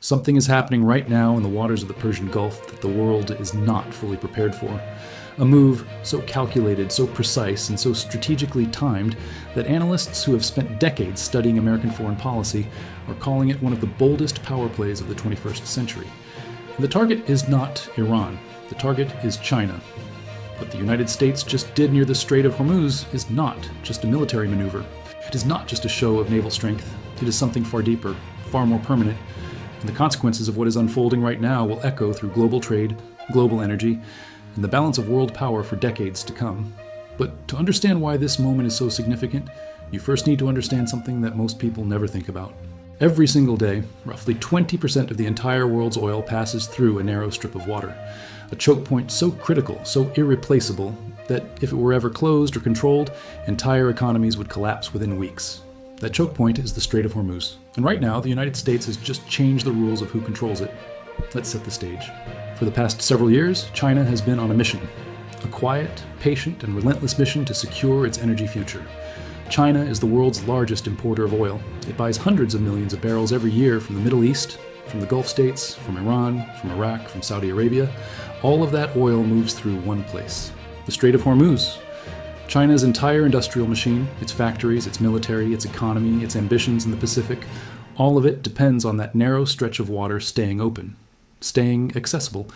Something is happening right now in the waters of the Persian Gulf that the world is not fully prepared for. A move so calculated, so precise, and so strategically timed that analysts who have spent decades studying American foreign policy are calling it one of the boldest power plays of the 21st century. And the target is not Iran. The target is China. What the United States just did near the Strait of Hormuz is not just a military maneuver. It is not just a show of naval strength. It is something far deeper, far more permanent. And the consequences of what is unfolding right now will echo through global trade, global energy, and the balance of world power for decades to come. But to understand why this moment is so significant, you first need to understand something that most people never think about. Every single day, roughly 20% of the entire world's oil passes through a narrow strip of water, a choke point so critical, so irreplaceable, that if it were ever closed or controlled, entire economies would collapse within weeks. That choke point is the Strait of Hormuz. And right now, the United States has just changed the rules of who controls it. Let's set the stage. For the past several years, China has been on a mission. A quiet, patient, and relentless mission to secure its energy future. China is the world's largest importer of oil. It buys hundreds of millions of barrels every year from the Middle East, from the Gulf states, from Iran, from Iraq, from Saudi Arabia. All of that oil moves through one place, the Strait of Hormuz. China's entire industrial machine, its factories, its military, its economy, its ambitions in the Pacific, all of it depends on that narrow stretch of water staying open, staying accessible,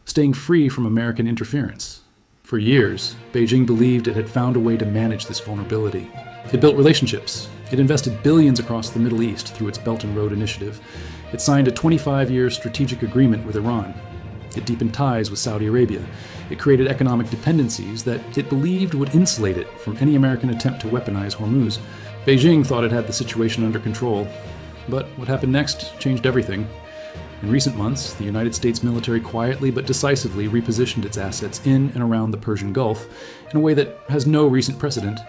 staying free from American interference. For years, Beijing believed it had found a way to manage this vulnerability. It built relationships. It invested billions across the Middle East through its Belt and Road Initiative. It signed a 25-year strategic agreement with Iran. It deepened ties with Saudi Arabia. It created economic dependencies that it believed would insulate it from any American attempt to weaponize Hormuz. Beijing thought it had the situation under control. But what happened next changed everything. In recent months, the United States military quietly but decisively repositioned its assets in and around the Persian Gulf in a way that has no recent precedent.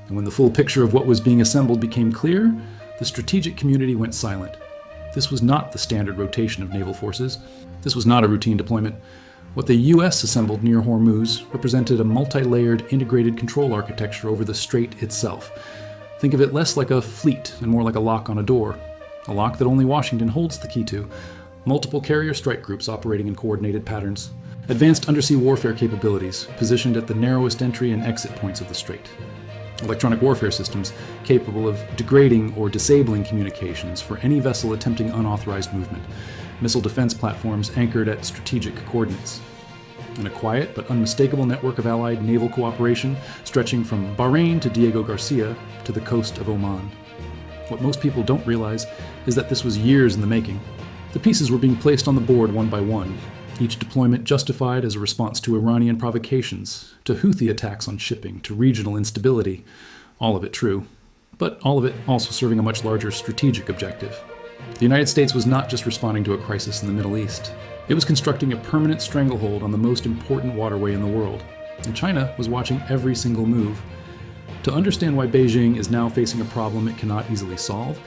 And when the full picture of what was being assembled became clear, the strategic community went silent. This was not the standard rotation of naval forces. This was not a routine deployment. What the U.S. assembled near Hormuz represented a multi-layered integrated control architecture over the strait itself. Think of it less like a fleet and more like a lock on a door. A lock that only Washington holds the key to. Multiple carrier strike groups operating in coordinated patterns. Advanced undersea warfare capabilities positioned at the narrowest entry and exit points of the strait. Electronic warfare systems capable of degrading or disabling communications for any vessel attempting unauthorized movement. Missile defense platforms anchored at strategic coordinates. And a quiet but unmistakable network of allied naval cooperation stretching from Bahrain to Diego Garcia to the coast of Oman. What most people don't realize is that this was years in the making. The pieces were being placed on the board one by one, each deployment justified as a response to Iranian provocations, to Houthi attacks on shipping, to regional instability. All of it true, but all of it also serving a much larger strategic objective. The United States was not just responding to a crisis in the Middle East. It was constructing a permanent stranglehold on the most important waterway in the world, and China was watching every single move. To understand why Beijing is now facing a problem it cannot easily solve,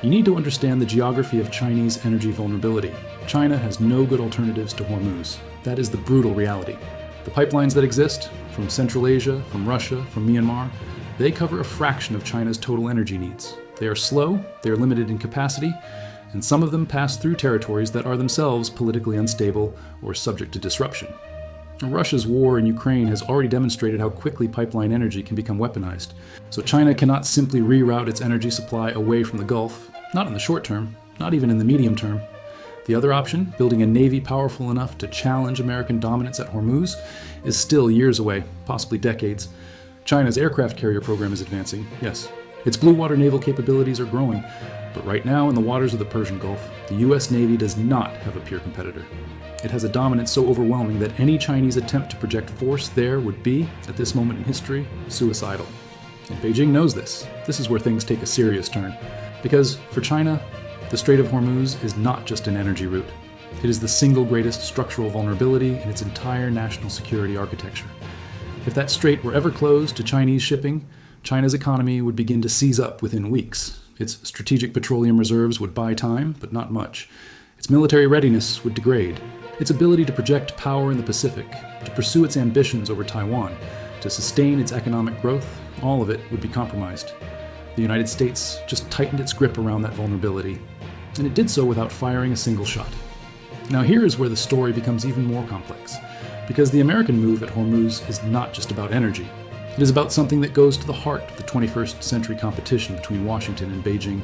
you need to understand the geography of Chinese energy vulnerability. China has no good alternatives to Hormuz. That is the brutal reality. The pipelines that exist, from Central Asia, from Russia, from Myanmar, they cover a fraction of China's total energy needs. They are slow, they are limited in capacity, and some of them pass through territories that are themselves politically unstable or subject to disruption. Russia's war in Ukraine has already demonstrated how quickly pipeline energy can become weaponized. So China cannot simply reroute its energy supply away from the Gulf, not in the short term, not even in the medium term. The other option, building a navy powerful enough to challenge American dominance at Hormuz, is still years away, possibly decades. China's aircraft carrier program is advancing, yes. Its blue water naval capabilities are growing, but right now in the waters of the Persian Gulf, the US Navy does not have a peer competitor. It has a dominance so overwhelming that any Chinese attempt to project force there would be, at this moment in history, suicidal. And Beijing knows this. This is where things take a serious turn. Because, for China, the Strait of Hormuz is not just an energy route. It is the single greatest structural vulnerability in its entire national security architecture. If that strait were ever closed to Chinese shipping, China's economy would begin to seize up within weeks. Its strategic petroleum reserves would buy time, but not much. Its military readiness would degrade. Its ability to project power in the Pacific, to pursue its ambitions over Taiwan, to sustain its economic growth, all of it would be compromised. The United States just tightened its grip around that vulnerability. and it did so without firing a single shot. Now here is where the story becomes even more complex, because the American move at Hormuz is not just about energy. It is about something that goes to the heart of the 21st century competition between Washington and Beijing.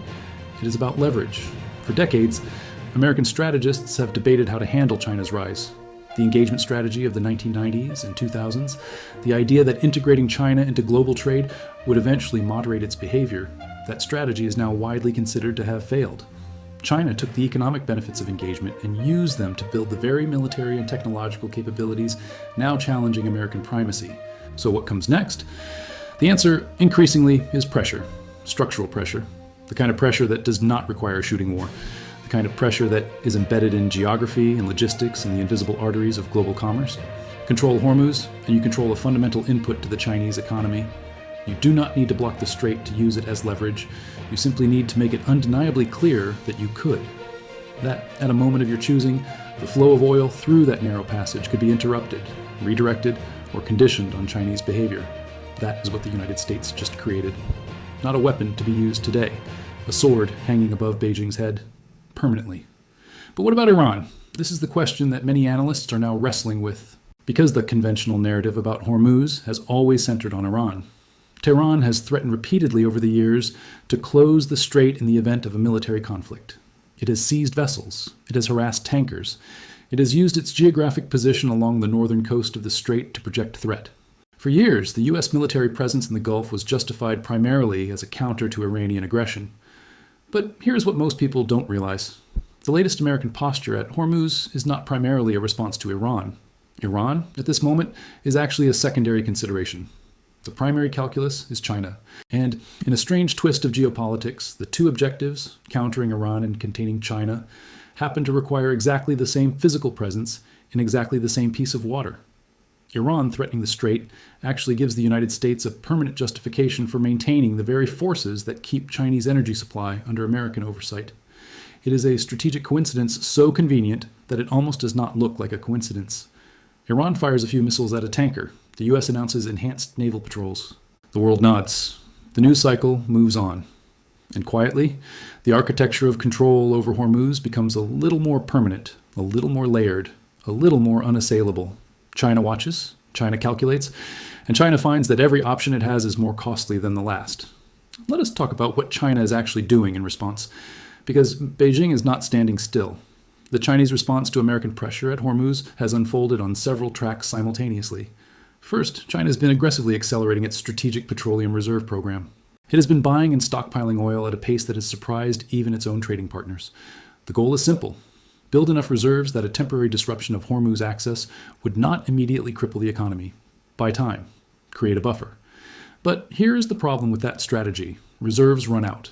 It is about leverage. For decades, American strategists have debated how to handle China's rise. The engagement strategy of the 1990s and 2000s, the idea that integrating China into global trade would eventually moderate its behavior, that strategy is now widely considered to have failed. China took the economic benefits of engagement and used them to build the very military and technological capabilities now challenging American primacy. So what comes next? The answer, increasingly, is pressure. Structural pressure. The kind of pressure that does not require a shooting war. The kind of pressure that is embedded in geography and logistics and the invisible arteries of global commerce. Control Hormuz, and you control a fundamental input to the Chinese economy. You do not need to block the strait to use it as leverage. You simply need to make it undeniably clear that you could. That, at a moment of your choosing, the flow of oil through that narrow passage could be interrupted, redirected, or conditioned on Chinese behavior. That is what the United States just created. Not a weapon to be used today, a sword hanging above Beijing's head, permanently. But what about Iran? This is the question that many analysts are now wrestling with, because the conventional narrative about Hormuz has always centered on Iran. Tehran has threatened repeatedly over the years to close the strait in the event of a military conflict. It has seized vessels. It has harassed tankers. It has used its geographic position along the northern coast of the strait to project threat. For years, the U.S. military presence in the Gulf was justified primarily as a counter to Iranian aggression. But here's what most people don't realize. The latest American posture at Hormuz is not primarily a response to Iran. Iran, at this moment, is actually a secondary consideration. The primary calculus is China. And in a strange twist of geopolitics, the two objectives, countering Iran and containing China, happen to require exactly the same physical presence in exactly the same piece of water. Iran threatening the strait actually gives the United States a permanent justification for maintaining the very forces that keep Chinese energy supply under American oversight. It is a strategic coincidence so convenient that it almost does not look like a coincidence. Iran fires a few missiles at a tanker. The U.S. announces enhanced naval patrols. The world nods. The news cycle moves on. And quietly, the architecture of control over Hormuz becomes a little more permanent, a little more layered, a little more unassailable. China watches, China calculates, and China finds that every option it has is more costly than the last. Let us talk about what China is actually doing in response, because Beijing is not standing still. The Chinese response to American pressure at Hormuz has unfolded on several tracks simultaneously. First, China has been aggressively accelerating its Strategic Petroleum Reserve Program. It has been buying and stockpiling oil at a pace that has surprised even its own trading partners. The goal is simple: build enough reserves that a temporary disruption of Hormuz access would not immediately cripple the economy. Buy time. Create a buffer. But here is the problem with that strategy. Reserves run out.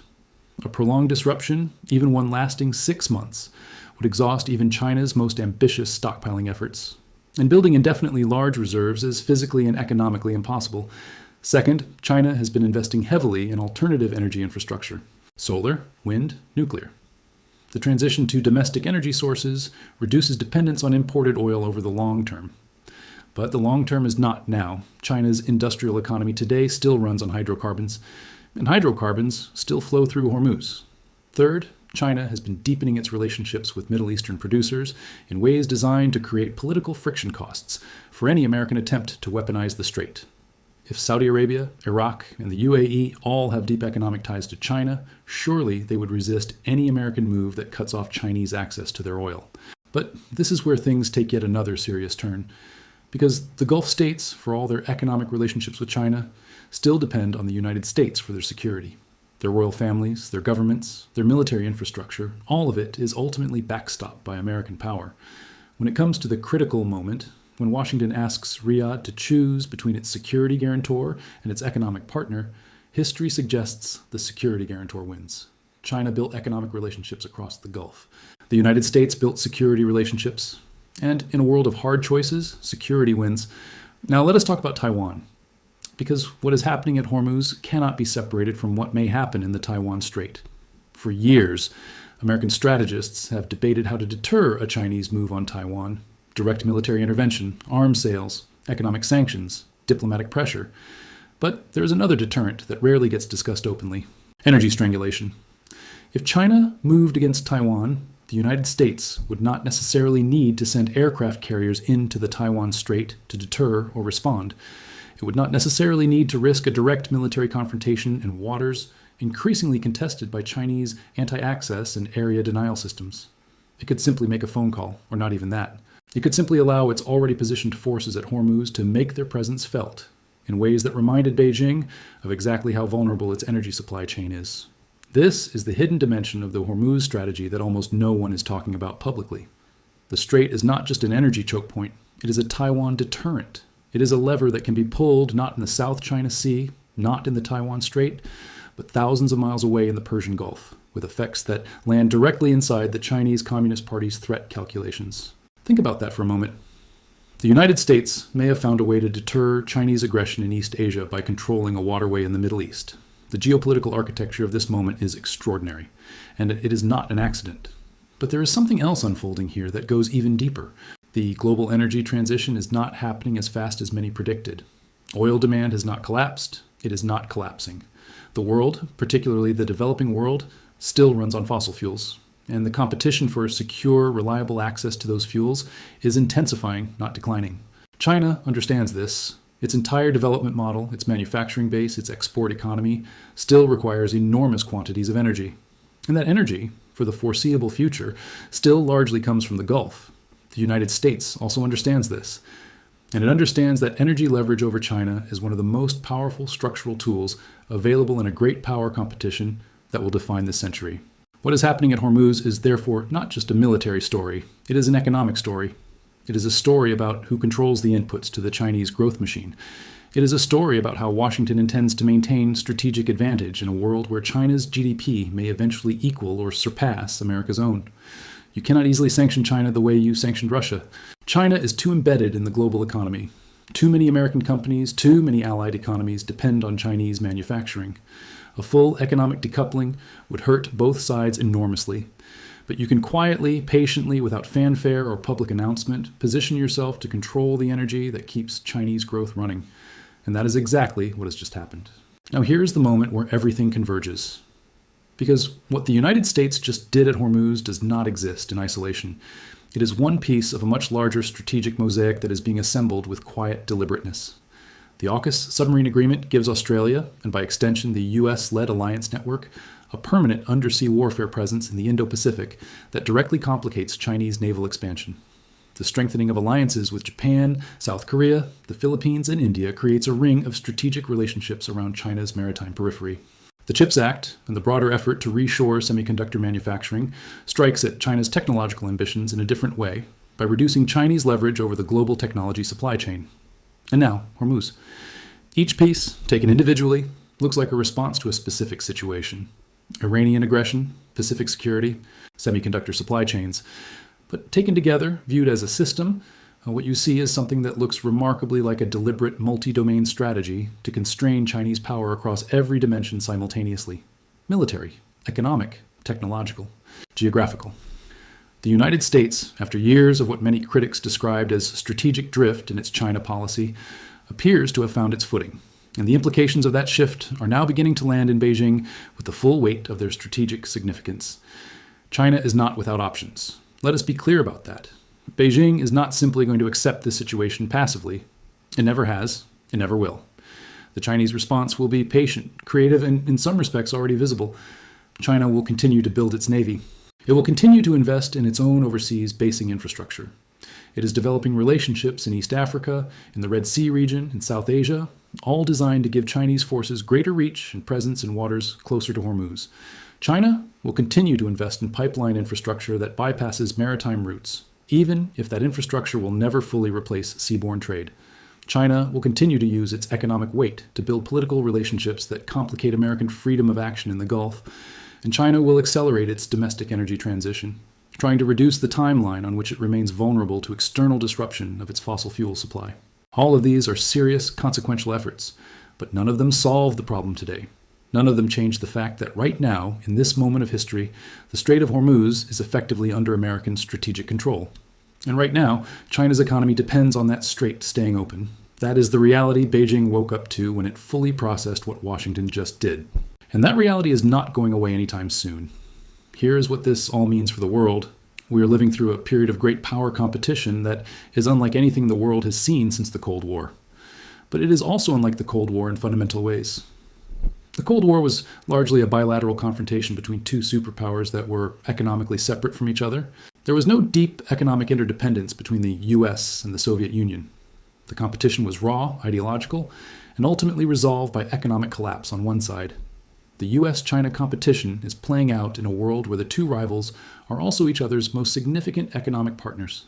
A prolonged disruption, even one lasting 6 months, would exhaust even China's most ambitious stockpiling efforts. And building indefinitely large reserves is physically and economically impossible. Second, China has been investing heavily in alternative energy infrastructure: solar, wind, nuclear. The transition to domestic energy sources reduces dependence on imported oil over the long term. But the long term is not now. China's industrial economy today still runs on hydrocarbons, and hydrocarbons still flow through Hormuz. Third, China has been deepening its relationships with Middle Eastern producers in ways designed to create political friction costs for any American attempt to weaponize the strait. If Saudi Arabia, Iraq, and the UAE all have deep economic ties to China, surely they would resist any American move that cuts off Chinese access to their oil. But this is where things take yet another serious turn, because the Gulf states, for all their economic relationships with China, still depend on the United States for their security. Their royal families, their governments, their military infrastructure, all of it is ultimately backstopped by American power. When it comes to the critical moment, when Washington asks Riyadh to choose between its security guarantor and its economic partner, history suggests the security guarantor wins. China built economic relationships across the Gulf. The United States built security relationships. And in a world of hard choices, security wins. Now let us talk about Taiwan, because what is happening at Hormuz cannot be separated from what may happen in the Taiwan Strait. For years, American strategists have debated how to deter a Chinese move on Taiwan: direct military intervention, arms sales, economic sanctions, diplomatic pressure. But there is another deterrent that rarely gets discussed openly: energy strangulation. If China moved against Taiwan, the United States would not necessarily need to send aircraft carriers into the Taiwan Strait to deter or respond. It would not necessarily need to risk a direct military confrontation in waters increasingly contested by Chinese anti-access and area denial systems. It could simply make a phone call, or not even that. It could simply allow its already positioned forces at Hormuz to make their presence felt in ways that reminded Beijing of exactly how vulnerable its energy supply chain is. This is the hidden dimension of the Hormuz strategy that almost no one is talking about publicly. The strait is not just an energy choke point, it is a Taiwan deterrent. It is a lever that can be pulled not in the South China Sea, not in the Taiwan Strait, but thousands of miles away in the Persian Gulf, with effects that land directly inside the Chinese Communist Party's threat calculations. Think about that for a moment. The United States may have found a way to deter Chinese aggression in East Asia by controlling a waterway in the Middle East. The geopolitical architecture of this moment is extraordinary, and it is not an accident. But there is something else unfolding here that goes even deeper. The global energy transition is not happening as fast as many predicted. Oil demand has not collapsed. It is not collapsing. The world, particularly the developing world, still runs on fossil fuels, and the competition for secure, reliable access to those fuels is intensifying, not declining. China understands this. Its entire development model, its manufacturing base, its export economy, still requires enormous quantities of energy. And that energy, for the foreseeable future, still largely comes from the Gulf. The United States also understands this. And it understands that energy leverage over China is one of the most powerful structural tools available in a great power competition that will define this century. What is happening at Hormuz is therefore not just a military story, it is an economic story. It is a story about who controls the inputs to the Chinese growth machine. It is a story about how Washington intends to maintain strategic advantage in a world where China's GDP may eventually equal or surpass America's own. You cannot easily sanction China the way you sanctioned Russia. China is too embedded in the global economy. Too many American companies, too many allied economies depend on Chinese manufacturing. A full economic decoupling would hurt both sides enormously. But you can quietly, patiently, without fanfare or public announcement, position yourself to control the energy that keeps Chinese growth running. And that is exactly what has just happened. Now here's the moment where everything converges. Because what the United States just did at Hormuz does not exist in isolation. It is one piece of a much larger strategic mosaic that is being assembled with quiet deliberateness. The AUKUS submarine agreement gives Australia, and by extension the US-led alliance network, a permanent undersea warfare presence in the Indo-Pacific that directly complicates Chinese naval expansion. The strengthening of alliances with Japan, South Korea, the Philippines, and India creates a ring of strategic relationships around China's maritime periphery. The CHIPS Act and the broader effort to reshore semiconductor manufacturing strikes at China's technological ambitions in a different way by reducing Chinese leverage over the global technology supply chain. And now, Hormuz. Each piece, taken individually, looks like a response to a specific situation. Iranian aggression, Pacific security, semiconductor supply chains. But taken together, viewed as a system, what you see is something that looks remarkably like a deliberate multi-domain strategy to constrain Chinese power across every dimension simultaneously: military, economic, technological, geographical. The United States, after years of what many critics described as strategic drift in its China policy, appears to have found its footing. And the implications of that shift are now beginning to land in Beijing with the full weight of their strategic significance. China is not without options. Let us be clear about that. Beijing is not simply going to accept this situation passively. It never has. It never will. The Chinese response will be patient, creative, and in some respects already visible. China will continue to build its navy. It will continue to invest in its own overseas basing infrastructure. It is developing relationships in East Africa, in the Red Sea region, in South Asia, all designed to give Chinese forces greater reach and presence in waters closer to Hormuz. China will continue to invest in pipeline infrastructure that bypasses maritime routes, even if that infrastructure will never fully replace seaborne trade. China will continue to use its economic weight to build political relationships that complicate American freedom of action in the Gulf, and China will accelerate its domestic energy transition, trying to reduce the timeline on which it remains vulnerable to external disruption of its fossil fuel supply. All of these are serious, consequential efforts, but none of them solve the problem today. None of them change the fact that right now, in this moment of history, the Strait of Hormuz is effectively under American strategic control. And right now, China's economy depends on that strait staying open. That is the reality Beijing woke up to when it fully processed what Washington just did. And that reality is not going away anytime soon. Here is what this all means for the world. We are living through a period of great power competition that is unlike anything the world has seen since the Cold War. But it is also unlike the Cold War in fundamental ways. The Cold War was largely a bilateral confrontation between two superpowers that were economically separate from each other. There was no deep economic interdependence between the US and the Soviet Union. The competition was raw, ideological, and ultimately resolved by economic collapse on one side. The US-China competition is playing out in a world where the two rivals are also each other's most significant economic partners,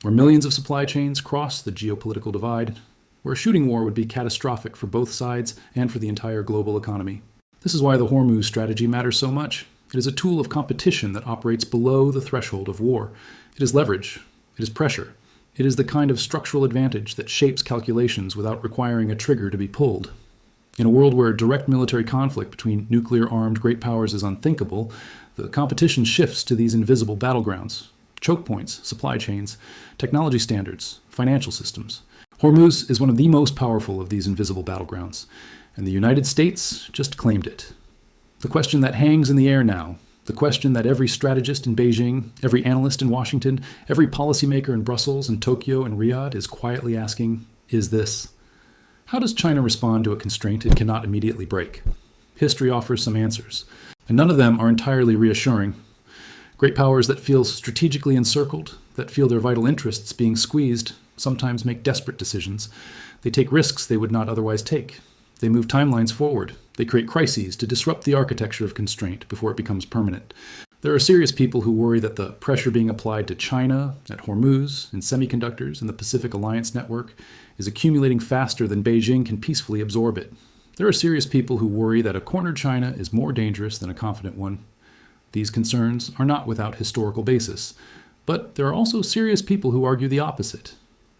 where millions of supply chains cross the geopolitical divide, where a shooting war would be catastrophic for both sides and for the entire global economy. This is why the Hormuz strategy matters so much. It is a tool of competition that operates below the threshold of war. It is leverage. It is pressure. It is the kind of structural advantage that shapes calculations without requiring a trigger to be pulled. In a world where direct military conflict between nuclear-armed great powers is unthinkable, the competition shifts to these invisible battlegrounds: choke points, supply chains, technology standards, financial systems. Hormuz is one of the most powerful of these invisible battlegrounds, and the United States just claimed it. The question that hangs in the air now, the question that every strategist in Beijing, every analyst in Washington, every policymaker in Brussels and Tokyo and Riyadh is quietly asking, is this: how does China respond to a constraint it cannot immediately break? History offers some answers, and none of them are entirely reassuring. Great powers that feel strategically encircled, that feel their vital interests being squeezed, sometimes make desperate decisions. They take risks they would not otherwise take. They move timelines forward. They create crises to disrupt the architecture of constraint before it becomes permanent. There are serious people who worry that the pressure being applied to China, at Hormuz, in semiconductors, and the Pacific Alliance Network is accumulating faster than Beijing can peacefully absorb it. There are serious people who worry that a cornered China is more dangerous than a confident one. These concerns are not without historical basis. But there are also serious people who argue the opposite: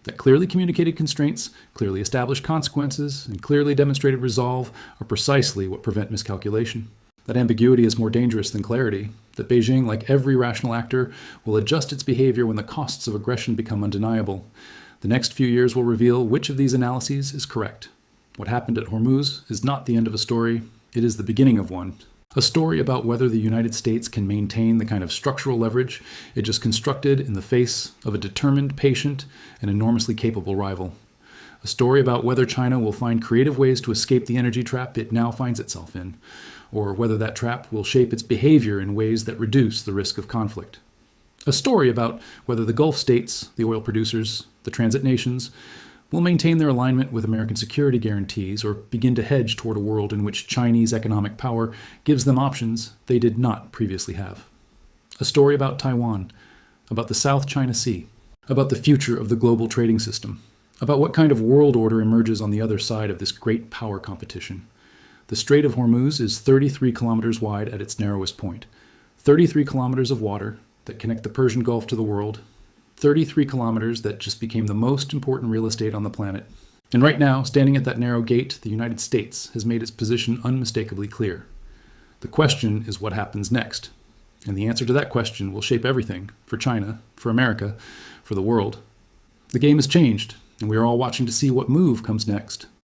that clearly communicated constraints, clearly established consequences, and clearly demonstrated resolve are precisely what prevent miscalculation. That ambiguity is more dangerous than clarity. That Beijing, like every rational actor, will adjust its behavior when the costs of aggression become undeniable. The next few years will reveal which of these analyses is correct. What happened at Hormuz is not the end of a story. It is the beginning of one. A story about whether the United States can maintain the kind of structural leverage it just constructed in the face of a determined, patient, and enormously capable rival. A story about whether China will find creative ways to escape the energy trap it now finds itself in, or whether that trap will shape its behavior in ways that reduce the risk of conflict. A story about whether the Gulf states, the oil producers, the transit nations, will maintain their alignment with American security guarantees or begin to hedge toward a world in which Chinese economic power gives them options they did not previously have. A story about Taiwan, about the South China Sea, about the future of the global trading system, about what kind of world order emerges on the other side of this great power competition. The Strait of Hormuz is 33 kilometers wide at its narrowest point, 33 kilometers of water that connect the Persian Gulf to the world, 33 kilometers that just became the most important real estate on the planet. And right now, standing at that narrow gate, the United States has made its position unmistakably clear. The question is what happens next. And the answer to that question will shape everything for China, for America, for the world. The game has changed, and we are all watching to see what move comes next.